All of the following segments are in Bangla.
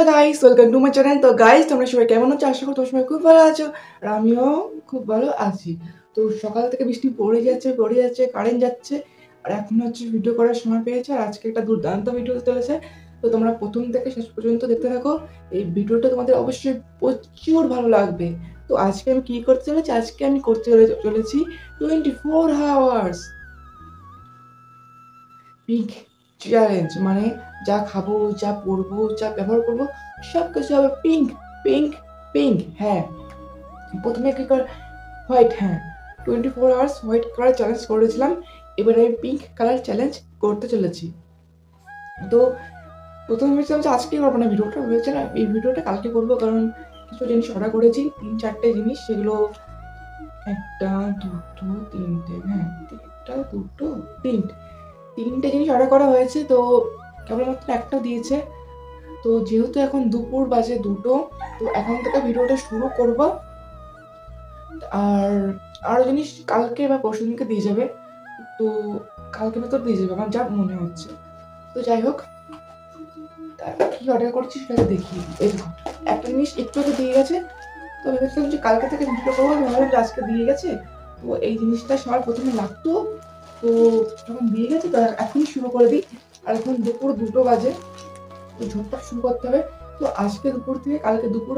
Hello guys, welcome to my channel. তো গাইস, তোমরা সবাই কেমন আছো? আশা করি তোমরা সবাই খুব ভালো আছো, আর আমিও খুব ভালো আছি। তো সকাল থেকে বৃষ্টি পড়ে যাচ্ছে, কারেন্ট যাচ্ছে, আর এখন হচ্ছে ভিডিও করার সময় পেয়েছে। আর আজকে একটা দুর্দান্ত ভিডিও চলেছে। তো তোমরা প্রথম থেকে শেষ পর্যন্ত দেখতে থাকো। এই ভিডিওটা তোমাদের অবশ্যই প্রচুর ভালো লাগবে। তো আজকে আমি কি করতে চলেছি? আজকে আমি করতে চলেছি 24 আওয়ার্স পিঙ্ক চ্যালেঞ্জ। মানে যা খাবো, যা পরবো, যা ব্যবহার করবো, সব কিছু হবে পিঙ্ক পিঙ্ক পিঙ্ক। হ্যাঁ, প্রথমে কি করে হোয়াইট, হ্যাঁ 24 আওয়ার্স হোয়াইট কালার চ্যালেঞ্জ করেছিলাম। এবার আমি পিঙ্ক কালার চ্যালেঞ্জ করতে চলেছি। তো প্রথমে ভেবেছিলাম যে আজকে করবো না ভিডিওটা, ভেবেছিলাম এই ভিডিওটা কালকে করবো, কারণ কিছু জিনিস অর্ডার করেছি, 3-4টে জিনিস, সেগুলো একটা দুটো তিনটে, হ্যাঁ একটা দুটো তিনটে জিনিস অর্ডার করা হয়েছে। তো কেবলমাত্র একটা দিয়েছে। তো যেহেতু এখন দুপুর বাজে 2টো, তো এখন থেকে ভিডিওটা শুরু করব। আর আরো জিনিস কালকে বা পরশু দিনকে দিয়ে যাবে, তো কালকে ভেতর দিয়ে যাবে আমার যা মনে হচ্ছে। তো যাই হোক, কি অর্ডার করছি সেটা দেখি। এই দেখো, একটা জিনিস একটু আগে দিয়ে গেছে। তো ভেবেছিলাম যে কালকে থেকে ভিডিও করবো, ভাবলাম যে আজকে দিয়ে গেছে। তো এই জিনিসটা সবার প্রথমে লাগতো, তো যখন দিয়ে গেছে তো এখনই শুরু করে দিই। আর এখন দুপুর 2টো বাজে, তো ঝটপট শুরু করতে হবে। তো আজকে দুপুর থেকে কালকে দুপুর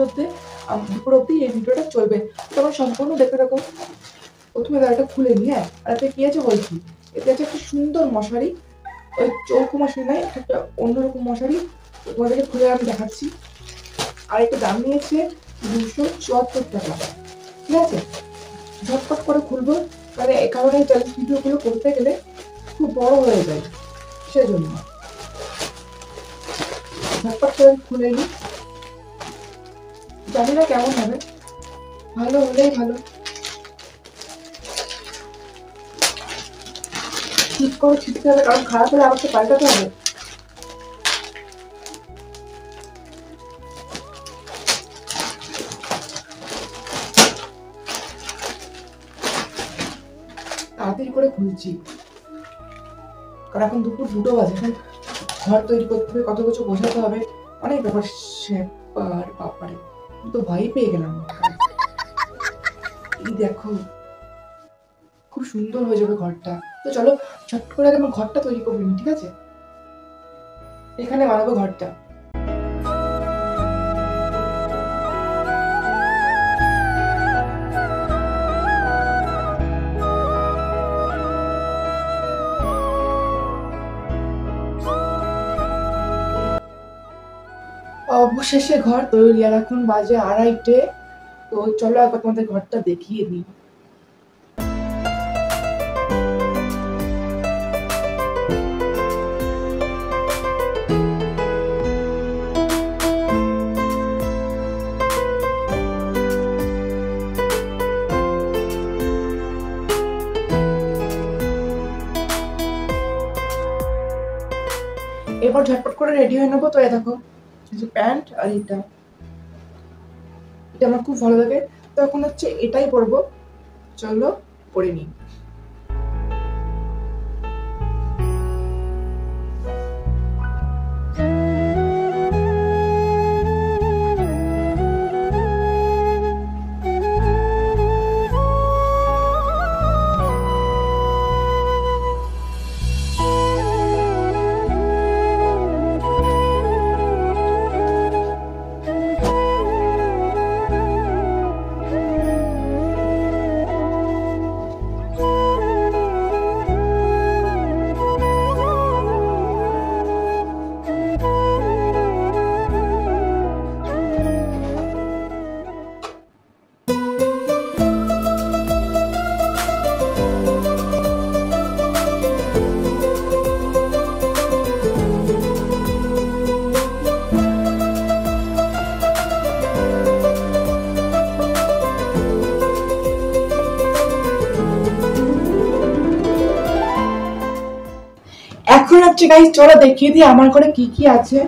অব্দি এই ভিডিওটা চলবে। তোমরা সম্পূর্ণ দেখতে থাকো। প্রথমে গাড়িটা খুলে নিই। হ্যাঁ, আর এতে কি আছে বলছি। এতে আছে একটা সুন্দর মশারি, ওই চৌকো মশারি নয়, একটা অন্যরকম মশারি। তোমাদেরকে খুলে আমি দেখাচ্ছি। আর এটা দাম নিয়েছে 274 টাকা। ঠিক আছে, ঝটপট করে খুলবো, কারণ এই কারণে চ্যালেঞ্জ ভিডিওগুলো করতে গেলে খুব বড় হয়ে যায়, সেজন্য ঝটপট করে খুলে নিই। জানি না কেমন হবে, ভালো হলেই ভালো। ঠিক করে ছিটতে হবে, কারণ খারাপ হলে আবার তো পাল্টাতে হবে। তাড়াতাড়ি করে খুলছি, কারণ এখন দুপুর 2টো বাজে। এখন ঘর তৈরি করতে হবে, কত কিছু বোঝাতে হবে, অনেক ব্যাপার। সেপার বাপারে, তো ভয় পেয়ে গেলাম। এই দেখো, খুব সুন্দর হয়ে যাবে ঘরটা। তো চলো ঝট করে আগে আমার ঘরটা তৈরি করবো, ঠিক আছে? এখানে বানাবো ঘরটা। অবশেষে ঘর তৈরি, আর এখন বাজে 2:30। তো চলো একবার তোমাদের ঘরটা দেখিয়ে দিই। এবার ঝটপট করে রেডি হয়ে নেবো। তো এই দেখো, এই যে প্যান্ট, আর এটা আমার খুব ভালো লাগে। তো এখন হচ্ছে এটাই পরবো, চলো পরে নিই। এখন হচ্ছে গাইস, চলো দেখিয়ে দিই আমার ঘরে কি কি আছে।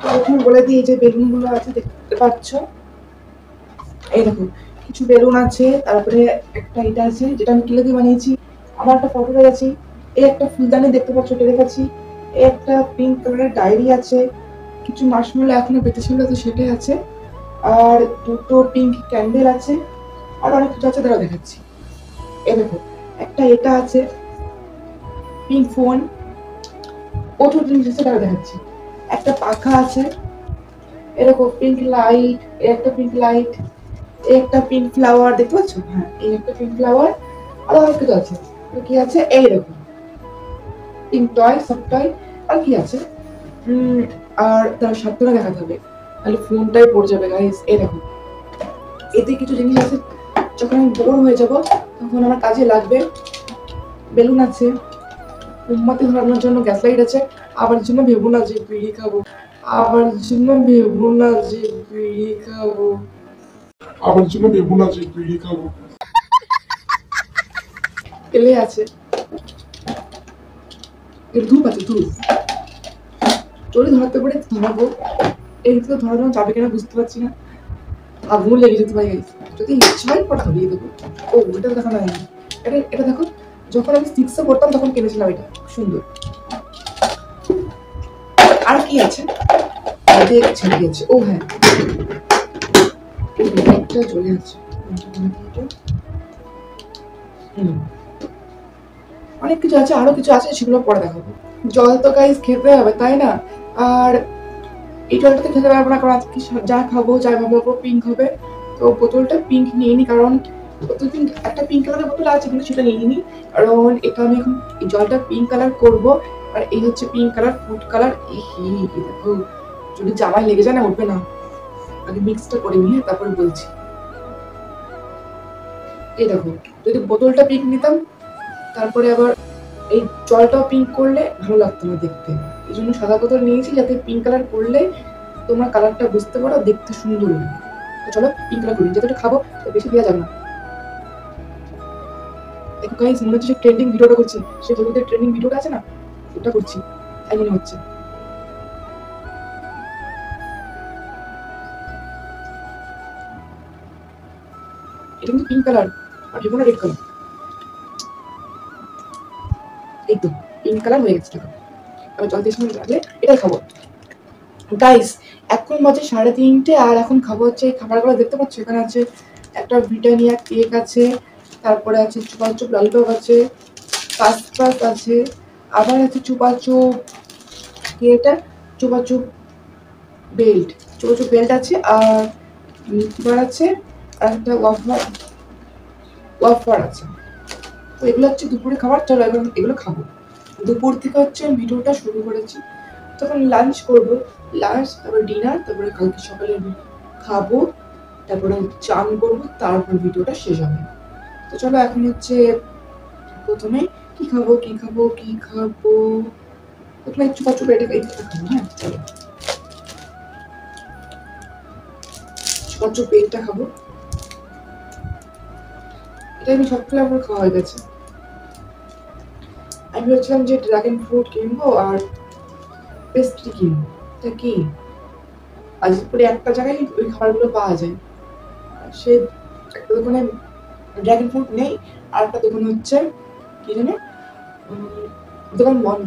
তো প্রথমে বলে দিই, যে বেলুন গুলো আছে দেখতে পাচ্ছ। এই দেখো, কিছু বেলুন আছে, তারপরে একটা এটা আছে যেটা আমি কিলে দিয়ে বানিয়েছি, আমার একটা ফটো রেখেছি, এই একটা ফুলদানি দেখতে পাচ্ছ, এটা রেখেছি, এই একটা পিঙ্ক কালারের ডায়েরি আছে, কিছু মার্শমেলো এখনো বেঁচে ছিল, তো সেটাই আছে। আর দুটো পিঙ্ক ক্যান্ডেল আছে, আর অনেক কিছু আছে, তারা দেখাচ্ছি। এ দেখো, একটা এটা আছে পিঙ্ক ফোন, প্রচুর জিনিস আছে, তারা দেখাচ্ছি। একটা পাখা আছে, এরকম পিঙ্ক লাইট, একটা পিঙ্ক লাইট, একটা পিঙ্ক ফ্লাওয়ার দেখতে পাচ্ছ? হ্যাঁ, এই একটা পিঙ্ক ফ্লাওয়ার, আর অনেক কিছু আছে। কি আছে এই দেখো, পিঙ্ক টয়, সব টয়। আর কি আছে আর তার সাতটা দেখাতে হবে, তাহলে ফোনটাই পড়ে যাবে গাইস। এই দেখো, এতে কিছু জিনিস আছে, যখন আমি বড় হয়ে যাব তখন আমার কাজে লাগবে। বেলুন আছে, মোমবাতি ধরানোর জন্য গ্যাস লাইট আছে, আবার জন্য ভেবো না যে বিড়ি খাবো, আবার জন্য ভেবো না যে বিড়ি খাবো, আবার জন্য ভেবো না যে বিড়ি খাবো। পেলে আছে, ধূপ আছে, ধূপ। চলে ধরাতে পারে, ধরাবো। এই তো ধরানো যাবে কিনা বুঝতে পারছি না, আগুন লেগে যেতে পারে। যদি ইচ্ছা হয় পরে ধরিয়ে দেবো। ও, এটা দেখা না, এটা এটা দেখো, যখন আমি 6-এ পড়তাম তখন কিনেছিলাম, এটা সুন্দর। আর কি আছে, ছেড়ে গেছে। ও হ্যাঁ, একটা চলে আছে। অনেক কিছু আছে, আরো কিছু আছে, সেগুলো পরে দেখাবো। জল তো গাইস খেতে হবে, তাই না? আর এই জলটা তো খেতে পারবো না, কারণ আজকে যা খাবো, যা ভাববো পিঙ্ক হবে। তো বোতলটা পিঙ্ক নিয়ে নি, কারণ একটা পিঙ্ক কালারের বোতল আছে, কিন্তু সেটা নিয়ে নি, কারণ এটা আমি এখন জলটা পিঙ্ক কালার করব। আর এই হচ্ছে পিঙ্ক কালার, ফুড কালার। দেখো, যদি জামায় লেগে যায় না, উঠবে না। আগে মিক্সটা করে নিয়ে তারপরে বলছি। এই দেখো, যদি বোতলটা পিঙ্ক নিতাম, তারপরে আবার এই জলটাও পিঙ্ক করলে ভালো লাগতো না দেখতে, এই জন্য সাদা বোতল নিয়েছি, যাতে পিঙ্ক কালার করলে তোমরা কালারটা বুঝতে পারো, দেখতে সুন্দর লাগে। তো চলো পিঙ্ক কালার করি, যেটা খাবো বেশি দেওয়া যাবে না। দেখো গাইস, মনে হচ্ছে ট্রেন্ডিং ভিডিওটা করছি, সেই হলুদের ট্রেন্ডিং ভিডিওটা আছে না, ওটা করছি, তাই মনে হচ্ছে। এটা কিন্তু পিঙ্ক কালার, আর ভেবো না রেড কালার। এই তো পিঙ্ক কালার হয়ে গেছে। দেখো, আবার জল দিয়ে সময় লাগলে এটাই খাবো। গাইস, এখন বাজে 3:30, আর এখন খাবো হচ্ছে এই খাবারগুলো দেখতে পাচ্ছ। এখানে আছে একটা ব্রিটানিয়া কেক আছে, তারপরে আছে চুপাচুপ ললিপপ আছে, কাসপাস আছে, আবার আছে চুপাচুপ, কি এটা, চুপাচুপ বেল্ট, চুপাচুপ বেল্ট আছে, আর মিল্কবার আছে, আর একটা ওয়াফার ওয়াফার আছে। তো এগুলো হচ্ছে দুপুরে খাবার। চলো এখন এগুলো খাবো। দুপুর থেকে হচ্ছে ভিডিওটা শুরু করেছি, তখন লাঞ্চ করবো, লাঞ্চ, তারপরে ডিনার, তারপরে কালকে সকালে খাবো, তারপরে চান করবো, তারপর ভিডিওটা শেষ হবে। তো চলো এখন হচ্ছে প্রথমে কি খাবো কি খাবো কি খাবো, প্রথমে চুপাচুপ এটা খাবো। হ্যাঁ চলো, চুপাচুপ এটা খাবো। এটা আমি সব ফ্লেভার খাওয়া হয়ে গেছে। আমি ভাবছিলাম যে ড্রাগন ফ্রুট কিনবো আর পেস্ট্রি কিনবো, এটা কি আজিপুরে একটা জায়গায় ওই খাবারগুলো পাওয়া যায়। সে একটা দোকানে ড্রাগন ফ্রুট নেই, আর একটা দোকান হচ্ছে কি জানে, দোকান বন্ধ।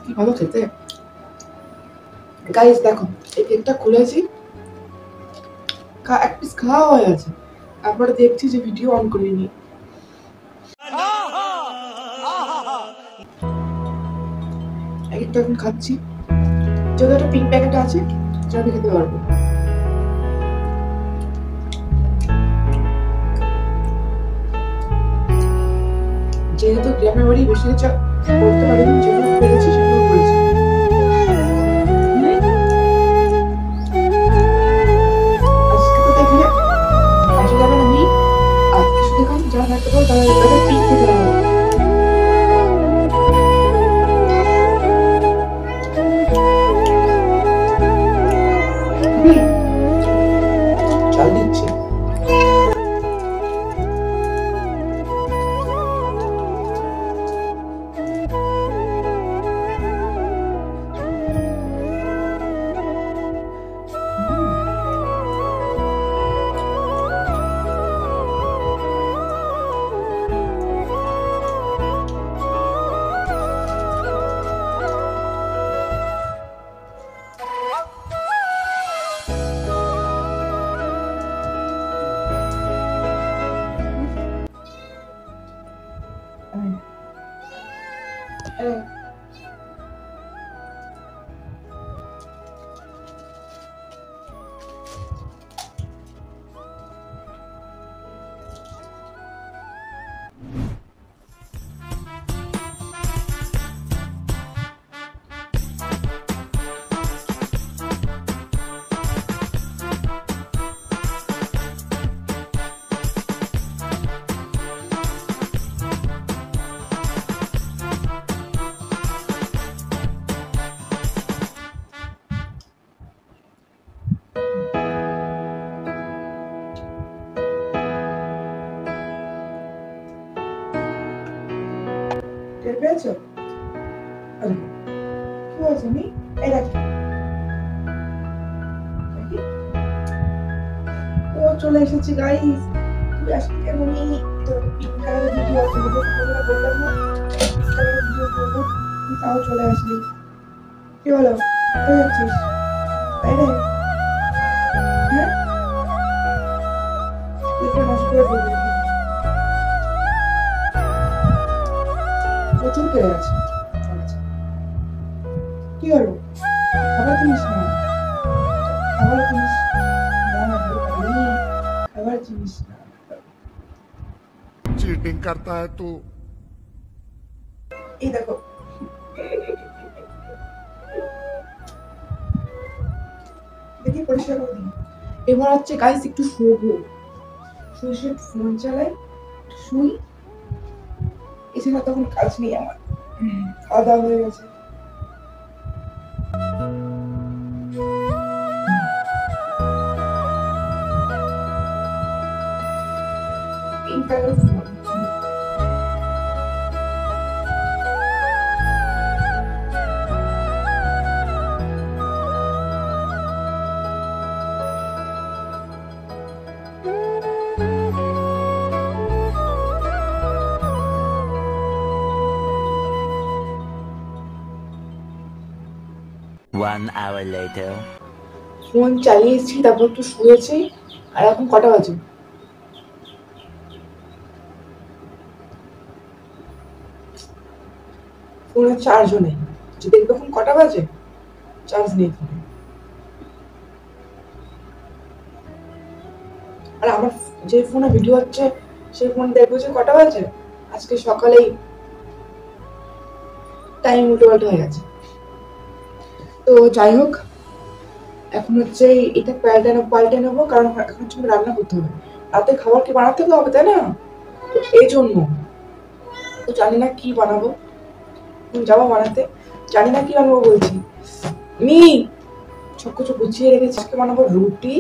কি ভালো খেতে। গাইস দেখো, এই কেকটা খুলেছি, এক পিস খাওয়া হয়ে আছে, তারপরে দেখছি যে ভিডিও অন করিনি। এক একটা এখন খাচ্ছি, যত একটা পিঙ্ক প্যাকেট আছে সেটা আমি খেতে পারবো। যেহেতু গ্রামের বাড়ি বেশি কিছু করতে পারিনি, যেগুলো পেরেছি সেগুলো করেছি। আজকে তো দেখলে আসলে যারা আমি আজকে শুধু এখন যারা থাকতে পারো তারা পিঙ্ক খেতে পারবো। চাল দিচ্ছে। পেয়েছো? আরে কি হয়েছে মি? এই রাখি রাখি। ও চলে এসেছি গাইস। তুই আসলি কেন মি? তোর পিঙ্ক কালারের ভিডিও আছে, ভিডিও সকালবেলা বললাম না পিঙ্ক কালারের ভিডিও করবো, তুই তাও চলে আসলি। কি হলো, কোথায় যাচ্ছিস? বাইরে? হ্যাঁ, দেখে নষ্ট করে ফেলবি। প্রচুর পেয়ে গেছে। কি হলো, খাবার জিনিস না, খাবার জিনিস না, খাবার জিনিস না। चीटिंग करता है तू। এই দেখো, দেখি পরিষ্কার করে দিই। এবার হচ্ছে গাইস একটু শোবো, শুয়ে শুয়ে ফোন চালাই, শুই। এছাড়া তখন কাজ নেই আমার। খাওয়া দাওয়া হয়ে গেছে। Pink colour phone. One hour later. Phone চালিয়েছি, তারপর একটু শুয়েছি। আর এখন কটা বাজে? ফোনে চার্জও নেই, যে দেখবে এখন কটা বাজে, চার্জ নেই ফোনে। আর আমার যে ফোনে ভিডিও হচ্ছে সেই ফোন দেখবো যে কটা বাজে, আজকে সকালেই টাইম উল্টো পাল্টা হয়ে গেছে। তো যাই হোক, এখন হচ্ছে এটা পাল্টে নেবো, কারণ এখন হচ্ছে রান্না করতে হবে। রাতে খাবার কি বানাতে তো হবে, তাই না? তো এই জন্য তো জানি না কি বানাবো, যাবো বানাতে, জানি না কি বানাবো বলছি। মি সব কিছু গুছিয়ে রেখেছি। আজকে বানাবো রুটি,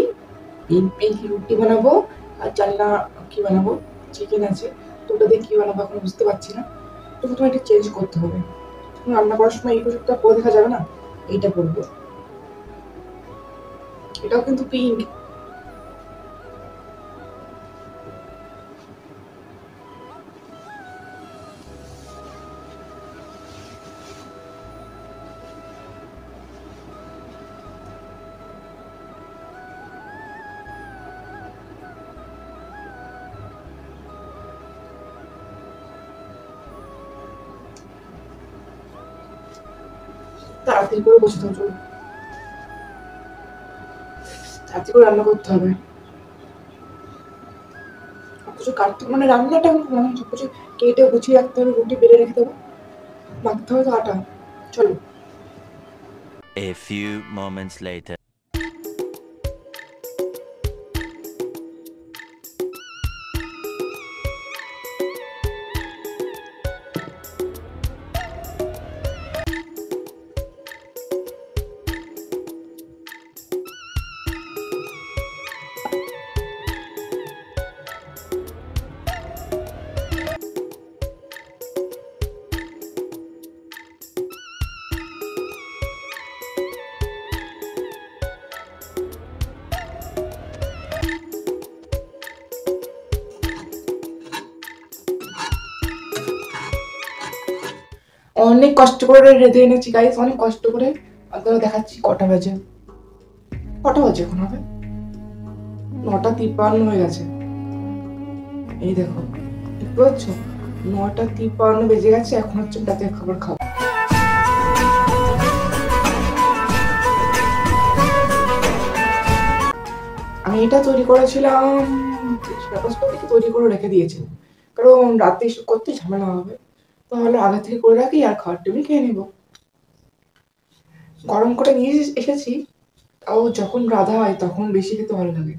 রুটি বানাবো। আর জানি না কি বানাবো, চিকেন আছে, তো ওটা দিয়ে কি বানাবো এখন বুঝতে পারছি না। তো প্রথমে এটা চেঞ্জ করতে হবে। রান্না করার সময় এই পোশাকটা পরে দেখা যাবে না, এইটা পরবো। এটাও কিন্তু পিঙ্ক। তাড়াতাড়ি করে বসে থাকো, চলো তাড়াতাড়ি করে রান্না করতে হবে। সবকিছু কাটতে মানে রান্নাটা সবকিছু কেটে গুছিয়ে রাখতে হবে, রুটি বেড়ে রেখে দেবো, মাখতে হবে তো আটা। চলো। A few moments later. অনেক কষ্ট করে রেঁধে এনেছি গাইস, অনেক কষ্ট করে। আপনারা দেখাচ্ছি কটা বাজে। কটা বাজে এখন হবে 9:53 হয়ে গেছে। এই দেখো, দেখতে পাচ্ছ 9:53 বেজে গেছে। এখন হচ্ছে রাতের খাবার খাবো। আমি এটা তৈরি করেছিলাম, তৈরি করে রেখে দিয়েছিলাম, কারণ রাতে এসব করতে ঝামেলা হবে, তাহলে আগে থেকে করে রাখি আর খাওয়ার টেবিল খেয়ে নেবো। গরম করে নিয়ে এসেছি, তাও যখন রাধা হয় তখন বেশি খেতে ভালো লাগে,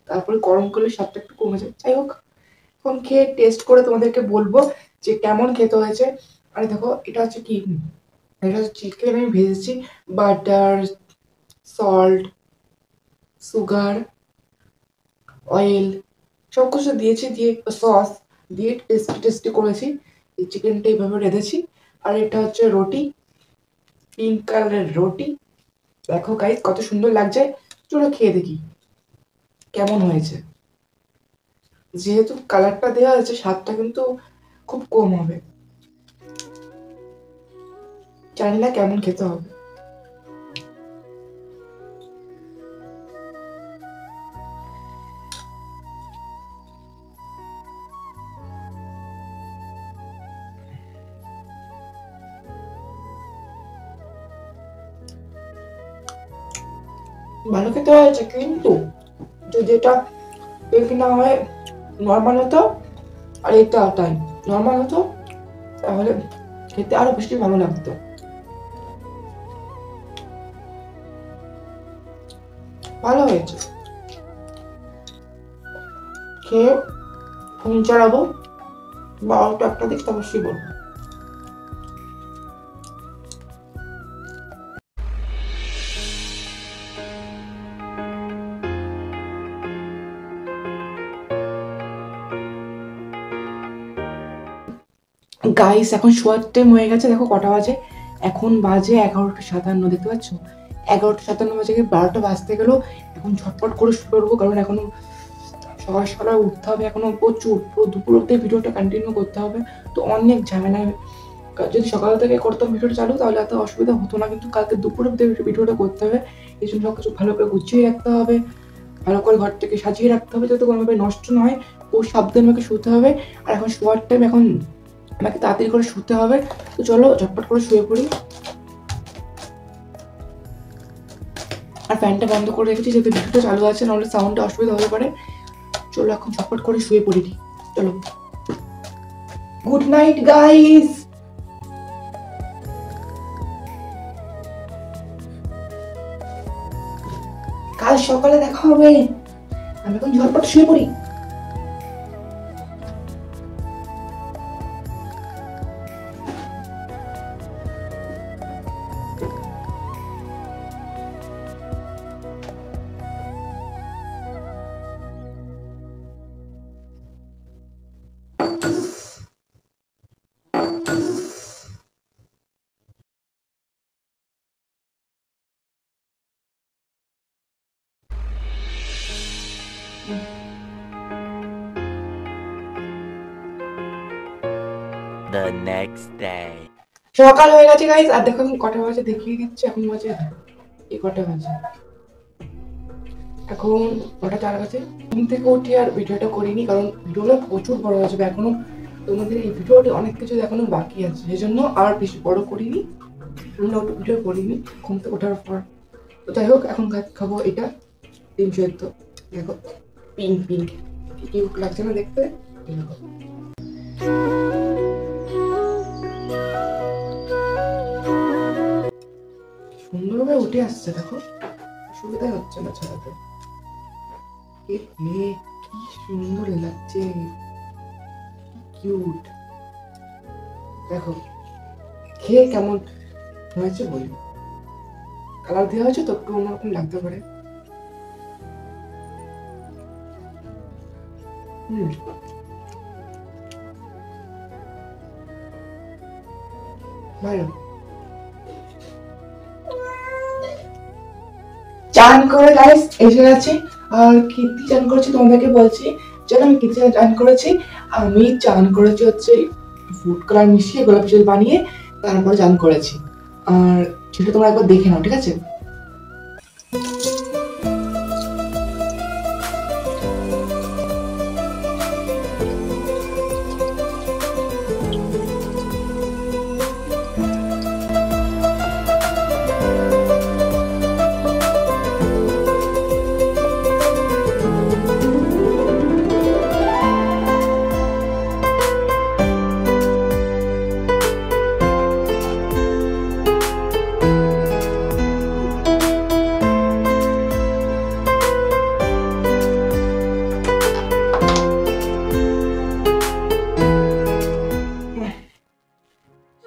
তারপরে গরম করলে স্বাদটা একটু কমে যায়। যাই হোক, এখন খেয়ে টেস্ট করে তোমাদেরকে বলবো যে কেমন খেতে হয়েছে। আর দেখো, এটা হচ্ছে কি, এটা হচ্ছে চিকেন আমি ভেজেছি, বাটার, সল্ট, সুগার, অয়েল সব কিছু দিয়েছি, দিয়ে সস দিয়ে টেস্টি টেস্টি করেছি। এই চিকেনটা এইভাবে রেঁধেছি। আর এটা হচ্ছে রুটি, পিঙ্ক কালারের রুটি। দেখো গাইস কত সুন্দর লাগছে। চলো খেয়ে দেখি কেমন হয়েছে। যেহেতু কালারটা দেওয়া আছে, স্বাদটা কিন্তু খুব কম হবে। জানি না কেমন খেতে হবে। ভালো খেতে হয়েছে, কিন্তু যদি এটা না হয় নর্মাল হতো, আর এটা তাই নর্মাল হতো, তাহলে খেতে আরো বেশি ভালো লাগতো। ভালো হয়েছে। খেয়ে ফোন চালাবো, 12টা একটা দিক অবশ্যই বলবো। গাইস এখন শোয়ার টাইম হয়ে গেছে। দেখো কটা বাজে, এখন বাজে 11:57। দেখতে পাচ্ছ, 11:57 বাজে, 12টা বাজতে গেল। এখন ঝটপট করে শুরু করবো, কারণ এখনো সকাল সকাল উঠতে হবে। এখনো প্রচুর, পুরো দুপুর অব্দি ভিডিওটা কন্টিনিউ করতে হবে। তো অনেক ঝামেলা। যদি সকাল থেকে করতাম ভিডিওটা চালু, তাহলে এত অসুবিধা হতো না, কিন্তু কালকে দুপুর অব্দি ভিডিওটা করতে হবে। এই জন্য সবকিছু ভালো করে গুছিয়ে রাখতে হবে, ভালো করে ঘর থেকে সাজিয়ে রাখতে হবে, যাতে কোনোভাবে নষ্ট না হয়। ও সাবধানে আমাকে শুতে হবে। আর এখন শোয়ার টাইম, এখন আমাকে তাড়াতাড়ি করে শুতে হবে। তো চলো ঝটপট করে শুয়ে পড়ি। আর ফ্যানটা বন্ধ করে রেখেছি, যেহেতু ভিডিওটা চালু আছে, নাহলে সাউন্ডে অসুবিধা হতে পারে। চলো এখন ঝটপট করে শুয়ে পড়ি। চলো, গুড নাইট গাইস। কাল সকালে দেখা হবে। আমি এখন ঝটপট শুয়ে পড়ি। The next day. সকাল হয়ে গেছে গাইস, আর দেখো এখন কটা বাজে দেখিয়ে দিচ্ছি। এখন বাজে কটা বাজে, এখন 9টা 4 বাজে। ঘুম থেকে উঠে আর ভিডিওটা করিনি, কারণ ভিডিওটা প্রচুর বড় হয়ে যাবে। এখনো তোমাদের এই ভিডিওটি অনেক কিছু দেখানো বাকি আছে, সেই জন্য আর বেশি বড় করিনি, ভিডিও করিনি ঘুম থেকে ওঠার পর। তো যাই হোক, এখন খাবো এটা, ডিম সেদ্ধ। দেখো পিঙ্ক পিঙ্ক, কি কিউট লাগছে না দেখতে। দেখো সুন্দরভাবে উঠে আসছে, দেখো সুবিধা হচ্ছে না ছাড়াতে। কি সুন্দর লাগছে, কিউট। দেখো খেয়ে কেমন হয়েছে বলি। কালার দেওয়া হয়েছে তো একটু অন্যরকম লাগতে পারে। ভালো। চান করে গাইস এসে গেছে। আর কীর্তি চান করেছি, তোমাদেরকে বলছি যেন আমি কীর্তি চান করেছি। আমি চান করেছি হচ্ছে ফুড কালার মিশিয়ে, গোলাপি জল বানিয়ে, তারপর চান করেছি। আর সেটা তোমরা একবার দেখে নাও, ঠিক আছে?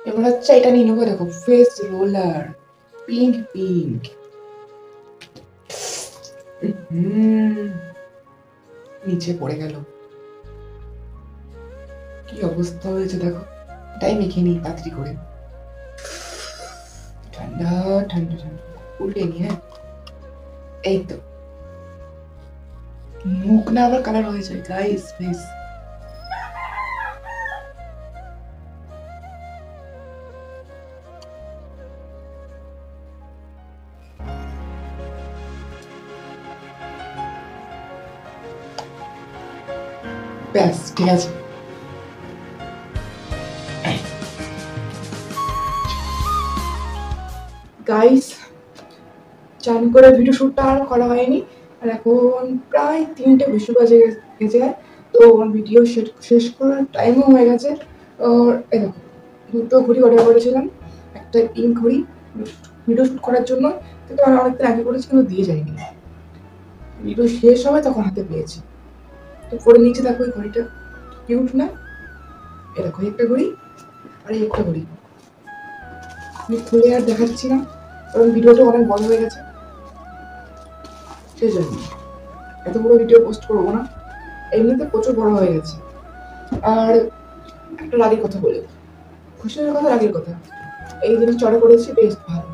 এবার হচ্ছে এটা নিয়ে নেবো। দেখো ফেস রোলার, পিঙ্ক পিঙ্ক। নিচে পড়ে গেল, কি অবস্থা হয়েছে দেখো। এটাই মেখে নিই তাড়াতাড়ি করে। ঠান্ডা ঠান্ডা উল্টে নি। হ্যাঁ এই তো, মুখ না আবার কালার হয়ে যায় গাইস প্লিজ। ব্যাস ঠিক আছে। গাইস চান করে ভিডিও শ্যুটটা আর করা হয়নি, আর এখন প্রায় 3টে বেশি বাজে গেছে। তো ভিডিও শেষ করার টাইমও হয়ে গেছে। আর এই দেখো, দুটো ঘড়ি অর্ডার করেছিলাম, একটা পিঙ্ক ঘড়ি ভিডিও শ্যুট করার জন্য, কিন্তু আমি অনেকদিন আগে করেছি কিন্তু দিয়ে যায়নি। ভিডিও শেষ হবে তখন হাতে পেয়েছি, তো পরে নিচে দেখো এই ঘড়িটা কিউট না? এ দেখো একটা ঘড়ি আর এই একটা ঘড়ি। আমি খুলে আর দেখাচ্ছি না কারণ ভিডিওটা অনেক বড় হয়ে গেছে, সেই জন্য এত বড় ভিডিও পোস্ট করবো না, এমনিতে প্রচুর বড় হয়ে গেছে। আর একটা রাগের কথা বলি, খুশির কথা রাগের কথা, এই জিনিস অর্ডার করেছি বেশ ভালো,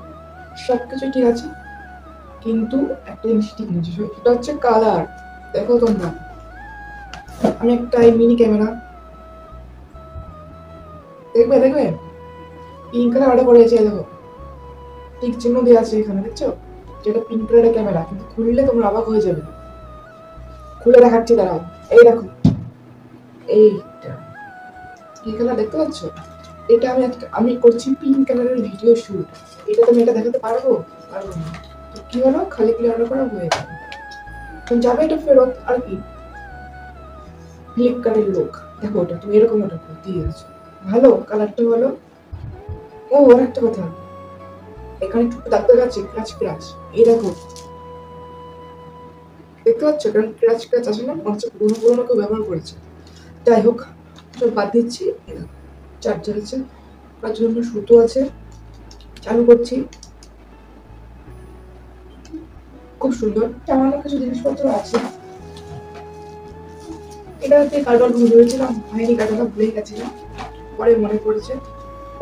সব কিছু ঠিক আছে, কিন্তু একটা জিনিস ঠিক নিয়েছি, সেটা হচ্ছে কালার। দেখো তোমরা, আমি একটা মিনি ক্যামেরা দেখবে দেখবে পিঙ্ক কালার অর্ডার করেছি। দেখো ঠিক চিহ্ন দেওয়া আছে এখানে, দেখছো? যেটা পিঙ্ক কালারের ক্যামেরা, কিন্তু খুললে তোমরা অবাক হয়ে যাবে। খুলে দেখাচ্ছি, দাঁড়াও। এই দেখো, এইটা কি কালার দেখতে পাচ্ছ? এটা আমি করছি পিঙ্ক কালারের ভিডিও শুট। এটা তুমি এটা দেখাতে পারবো? পারবো না। তো কি হলো, খালি অর্ডার করা হয়ে গেল, যাবে এটা ফেরত। আর কি ফ্লিপকার্টের লোক, দেখো ওটা তুমি এরকম অর্ডার করে দিয়ে দিয়েছো, ভালো কালারটা ভালো। ও আর একটা কথা, এখানে একটু দাগ আছে, ক্রাচ ক্রাচ, এই দেখো দেখতে পাচ্ছ? কারণ ক্রাচ ক্রাচ আছে না, মনে হচ্ছে পুরোনো পুরোনো কেউ ব্যবহার করেছে। যাই হোক, সব বাদ দিচ্ছি। চার্জার আছে, তার জন্য সুতো আছে, চালু করছি। খুব সুন্দর, সামান্য কিছু জিনিসপত্র আছে। এটা হচ্ছে কার্টন ভেবেছিলাম, হয়নি, কার্টনটা ভুলে গেছিলাম, পরে মনে পড়েছে।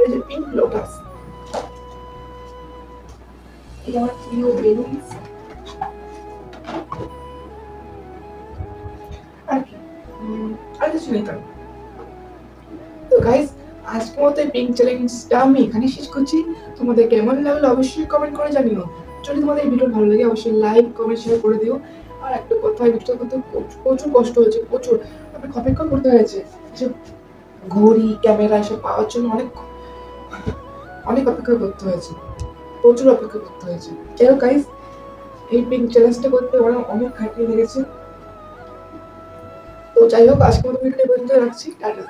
এই যে পিঙ্ক লোটাস, এই আমার প্রিয় বেলুন। আর কি আর কিছু নেই কারণ। তো গাইস, আজকের মতো এই পিঙ্ক চ্যালেঞ্জটা আমি এখানে শেষ করছি। তোমাদের কেমন লাগলো অবশ্যই কমেন্ট করে জানিও। যদি তোমাদের এই ভিডিও ভালো লাগে অবশ্যই লাইক কমেন্ট শেয়ার করে দিও। আর একটা কথা, ভিডিওটা করতে প্রচুর কষ্ট হয়েছে, প্রচুর অপেক্ষা করতে হয়েছে, এসব ঘড়ি ক্যামেরা এসব পাওয়ার জন্য অনেক অনেক অপেক্ষা করতে হয়েছে, প্রচুর অপেক্ষা করতে হয়েছে। যাই হোক গাইস, এই পিঙ্ক চ্যালেঞ্জটা করতে অনেক খাটনি লেগেছে। তো যাই হোক, আজকের মতো ভিডিওটা পর্যন্ত রাখছি, টাটা।